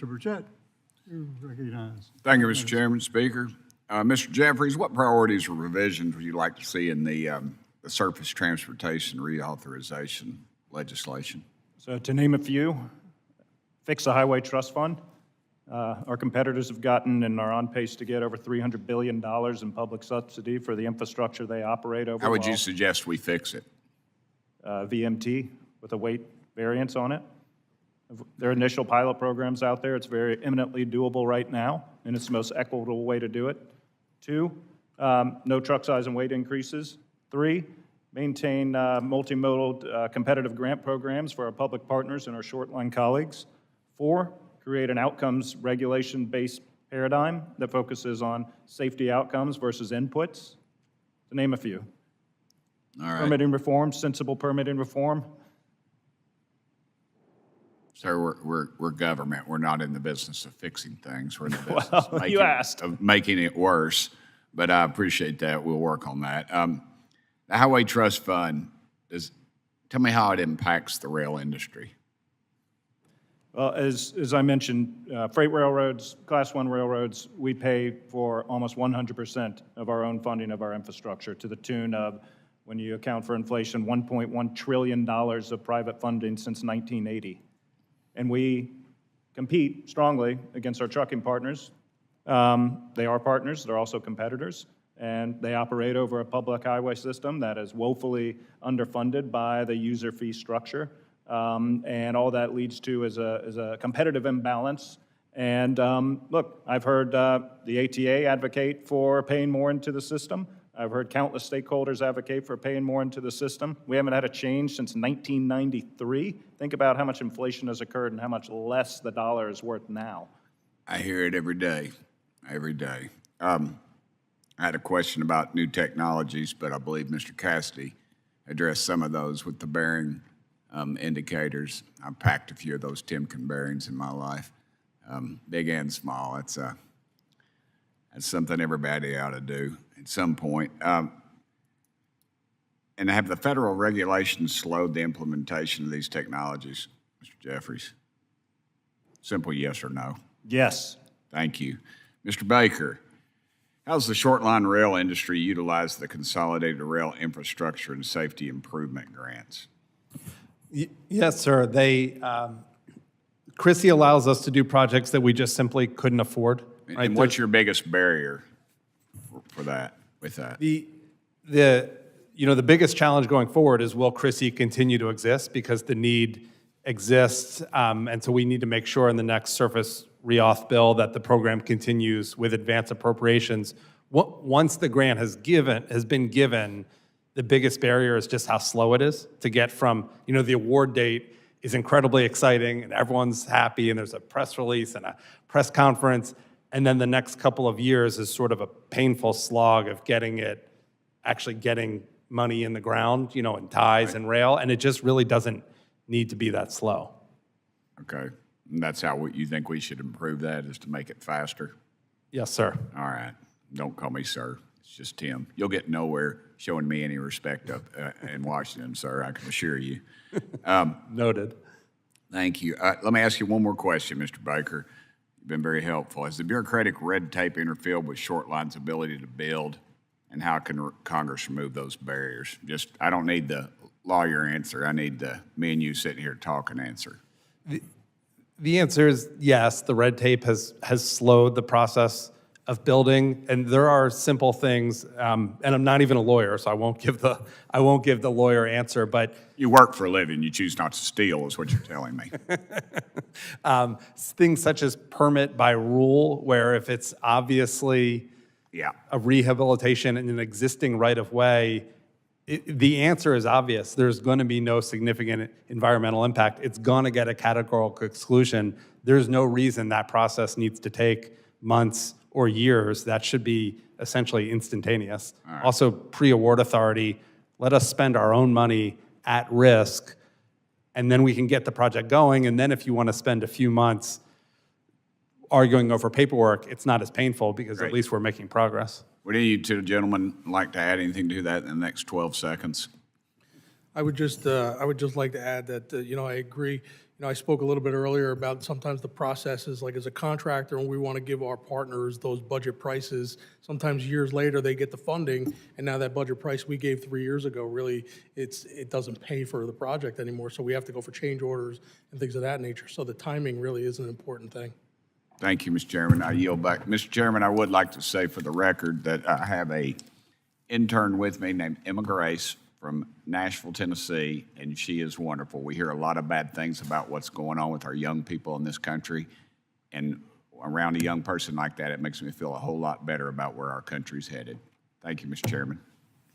Mr. Burchett, you're recognized. Thank you, Mr. Chairman, Speaker. Mr. Jeffries, what priorities or revisions would you like to see in the surface transportation reauthorization legislation? So to name a few, fix the highway trust fund. Our competitors have gotten and are on pace to get over $300 billion in public subsidy for the infrastructure they operate over. How would you suggest we fix it? VMT with a weight variance on it. There are initial pilot programs out there. It's very eminently doable right now, and it's the most equitable way to do it. 2, no truck size and weight increases. 3, maintain multimodal competitive grant programs for our public partners and our short line colleagues. 4, create an outcomes regulation-based paradigm that focuses on safety outcomes versus inputs, to name a few. All right. Permitting reform, sensible permitting reform. Sir, we're government. We're not in the business of fixing things. We're in the business Well, you asked. of making it worse. But I appreciate that. We'll work on that. The Highway Trust Fund, tell me how it impacts the rail industry. Well, as I mentioned, freight railroads, Class 1 railroads, we pay for almost 100% of our own funding of our infrastructure, to the tune of, when you account for inflation, $1.1 trillion of private funding since 1980. And we compete strongly against our trucking partners. They are partners, they're also competitors, and they operate over a public highway system that is woefully underfunded by the user fee structure. And all that leads to is a competitive imbalance. And look, I've heard the ATA advocate for paying more into the system. I've heard countless stakeholders advocate for paying more into the system. We haven't had a change since 1993. Think about how much inflation has occurred and how much less the dollar is worth now. I hear it every day, every day. I had a question about new technologies, but I believe Mr. Cassidy addressed some of those with the bearing indicators. I've packed a few of those Timken bearings in my life, big and small. That's something everybody ought to do at some point. And have the federal regulations slowed the implementation of these technologies, Mr. Jeffries? Simple yes or no. Yes. Thank you. Mr. Baker, how's the short line rail industry utilize the Consolidated Rail Infrastructure and Safety Improvement Grants? Yes, sir. Chrissy allows us to do projects that we just simply couldn't afford. Right? And what's your biggest barrier for that, with that? The biggest challenge going forward is, will Chrissy continue to exist, because the need exists, and so we need to make sure in the next surface reauth bill that the program continues with advance appropriations. Once the grant has been given, the biggest barrier is just how slow it is to get from, the award date is incredibly exciting and everyone's happy and there's a press release and a press conference, and then the next couple of years is sort of a painful slog of actually getting money in the ground, in ties and rail, and it just really doesn't need to be that slow. Okay. And that's how you think we should improve that, is to make it faster? Yes, sir. All right. Don't call me sir. It's just Tim. You'll get nowhere showing me any respect up in Washington, sir, I can assure you. Noted. Thank you. Let me ask you one more question, Mr. Baker. You've been very helpful. Has the bureaucratic red tape interfered with short line's ability to build, and how can Congress remove those barriers? I don't need the lawyer answer. I need me and you sitting here talking answer. The answer is yes. The red tape has slowed the process of building, and there are simple things. And I'm not even a lawyer, so I won't give the lawyer answer. But you work for a living. You choose not to steal, is what you're telling me. Things such as permit by rule, where if it's obviously a rehabilitation in an existing right-of-way, the answer is obvious. There's going to be no significant environmental impact. It's going to get a categorical exclusion. There's no reason that process needs to take months or years. That should be essentially instantaneous. Right. Also, pre-award authority, let us spend our own money at risk, and then we can get the project going. And then if you want to spend a few months arguing over paperwork, it's not as painful, because Great. At least we're making progress. Would any of you two gentlemen like to add anything to that in the next 12 seconds? I would just like to add that, I agree, I spoke a little bit earlier about sometimes the processes, like as a contractor, when we want to give our partners those budget prices, sometimes years later, they get the funding, and now that budget price we gave 3 years ago, really, it doesn't pay for the project anymore, so we have to go for change orders and things of that nature. So the timing really is an important thing. Thank you, Mr. Chairman. I yield back. Mr. Chairman, I would like to say for the record that I have a intern with me named Emma Grace from Nashville, Tennessee, and she is wonderful. We hear a lot of bad things about what's going on with our young people in this country, and around a young person like that, it makes me feel a whole lot better about where our country's headed. Thank you, Mr. Chairman.